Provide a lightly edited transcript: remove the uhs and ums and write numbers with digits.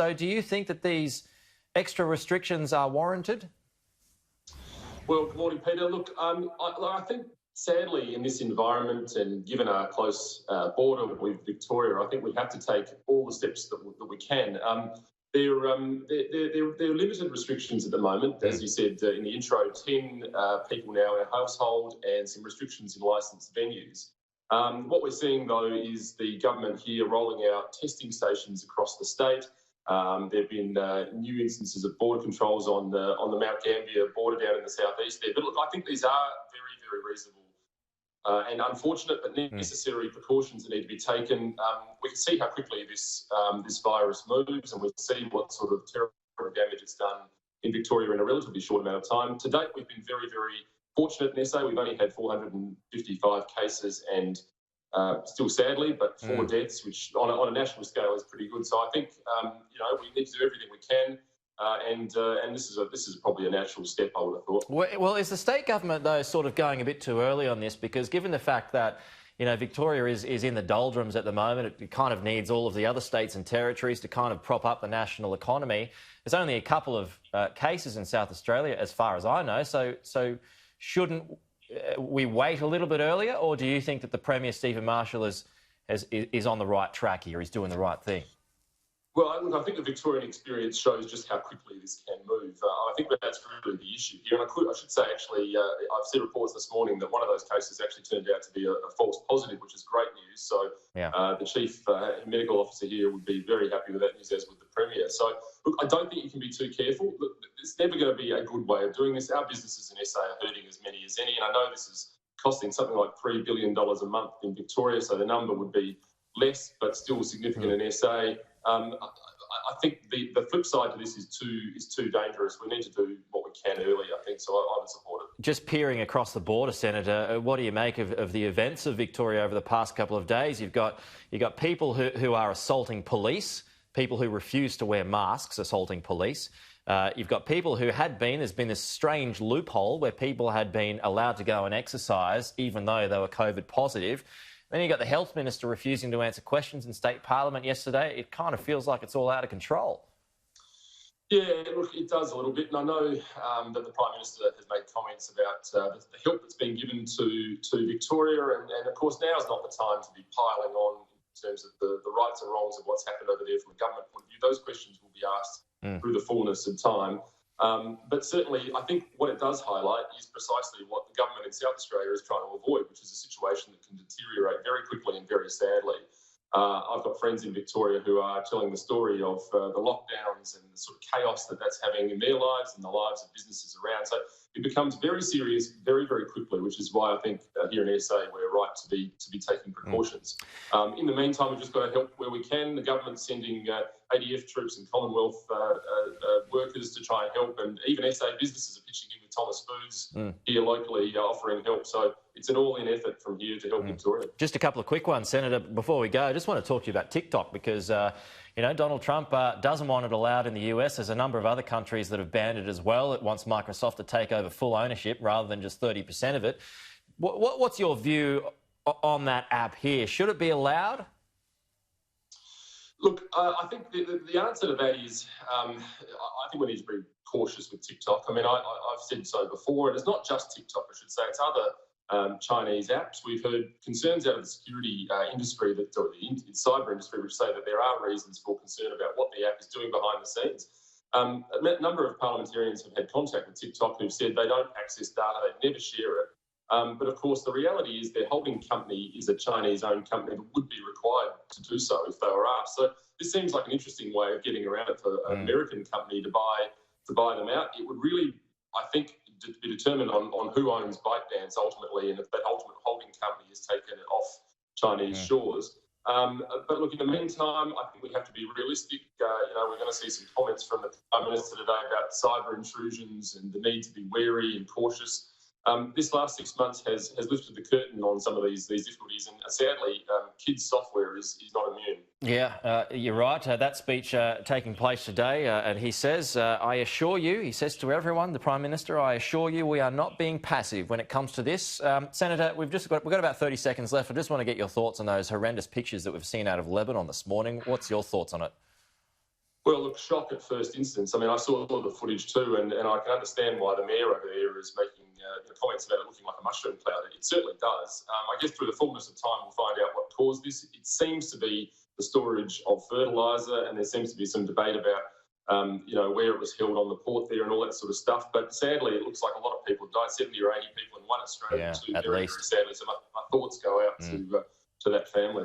So do you think that these extra restrictions are warranted? Well, good morning, Peter. Look, I think sadly in this environment and given our close border with Victoria, I think we have to take all the steps that we can. There are limited restrictions at the moment. As you said in the intro, 10 people now in a household and some restrictions in licensed venues. What we're seeing, though, is the government here rolling out testing stations across the state. There have been new instances of border controls on the Mount Gambier border down in the southeast there. But look, I think these are very, very reasonable and unfortunate but necessary precautions that need to be taken. We can see how quickly this virus moves, and we see what sort of terrible damage it's done in Victoria in a relatively short amount of time. To date, we've been very, very fortunate in SA. We've only had 455 cases and still sadly, but 4 deaths, which on a national scale is pretty good. So I think we need to do everything we can, and this is probably a natural step, I would have thought. Well, is the state government though sort of going a bit too early on this? Because given the fact that Victoria is in the doldrums at the moment, it kind of needs all of the other states and territories to kind of prop up the national economy. There's only a couple of cases in South Australia, as far as I know. So shouldn't we wait a little bit earlier, or do you think that the Premier, Stephen Marshall, is on the right track here? He's doing the right thing? Well, I think the Victorian experience shows just how quickly this can move. I think that's really the issue here. And I should say, actually, I've seen reports this morning that one of those cases actually turned out to be a false positive, which is great news. So the Chief Medical Officer here would be very happy with that news, as would the Premier. So, look, I don't think you can be too careful. Look, it's never going to be a good way of doing this. Our businesses in SA are hurting as many as any, and I know this is costing something like $3 billion a month in Victoria, so the number would be less, but still significant in SA. I think the flip side to this is too dangerous. We need to do what we can early, I think, so I would support it. Just peering across the border, Senator, what do you make of the events of Victoria over the past couple of days? You've got people who are assaulting police, people who refuse to wear masks assaulting police. You've got people who there's been this strange loophole where people had been allowed to go and exercise even though they were COVID positive. Then you got the Health Minister refusing to answer questions in State Parliament yesterday. It kind of feels like it's all out of control. Yeah, look, it does a little bit. And I know that the Prime Minister has made comments about the help that's been given to Victoria. And of course, now is not the time to be piling on in terms of the rights and wrongs of what's happened over there from a government point of view. Those questions will be asked through the fullness of time. But certainly, I think what it does highlight is precisely what the government in South Australia is trying to avoid, which is a situation that can deteriorate very quickly and very sadly. I've got friends in Victoria who are telling the story of the lockdowns and the sort of chaos that's having in their lives and the lives of businesses around. So it becomes very serious very, very quickly, which is why I think here in SA we're right to be taking precautions. In the meantime, we've just got to help where we can. The government's sending ADF troops and Commonwealth workers to try and help, and even SA businesses are pitching in with Thomas Foods here locally offering help. So it's an all-in effort from here to help Victoria. Just a couple of quick ones, Senator, before we go. I just want to talk to you about TikTok because, Donald Trump doesn't want it allowed in the US. There's a number of other countries that have banned it as well. It wants Microsoft to take over full ownership rather than just 30% of it. What's your view on that app here? Should it be allowed? Look, I think the answer to that is I think we need to be cautious with TikTok. I mean, I've said so before, and it's not just TikTok, I should say. It's other Chinese apps. We've heard concerns out of the security industry, or the cyber industry, which say that there are reasons for concern about what the app is doing behind the scenes. A number of parliamentarians have had contact with TikTok who've said they don't access data, they never share it. But of course, the reality is their holding company is a Chinese-owned company that would be required to do so if they were asked. So this seems like an interesting way of getting around it for an American company to buy them out. It would really, I think, be determined on who owns ByteDance ultimately, and if that ultimate holding company has taken it off Chinese shores. But look, in the meantime, I think we have to be realistic. We're going to see some comments from the Prime Minister today about cyber intrusions and the need to be wary and cautious. This last 6 months has lifted the curtain on some of these difficulties, and sadly, kids' software is not immune. Yeah, you're right. That speech taking place today, and he says, I assure you, he says to everyone, the Prime Minister, I assure you we are not being passive when it comes to this. Senator, we've got about 30 seconds left. I just want to get your thoughts on those horrendous pictures that we've seen out of Lebanon this morning. What's your thoughts on it? Well, look, shock at first instance. I mean, I saw all the footage too, and I can understand why the mayor over there is making comments about it looking like a mushroom cloud. It certainly does. I guess through the fullness of time, we'll find out what caused this. It seems to be the storage of fertiliser, and there seems to be some debate about where it was held on the port there and all that sort of stuff. But sadly, it looks like a lot of people died, 70 or 80 people in one Australian, Yeah, two at very, least. very sadly. So my thoughts go out to that family.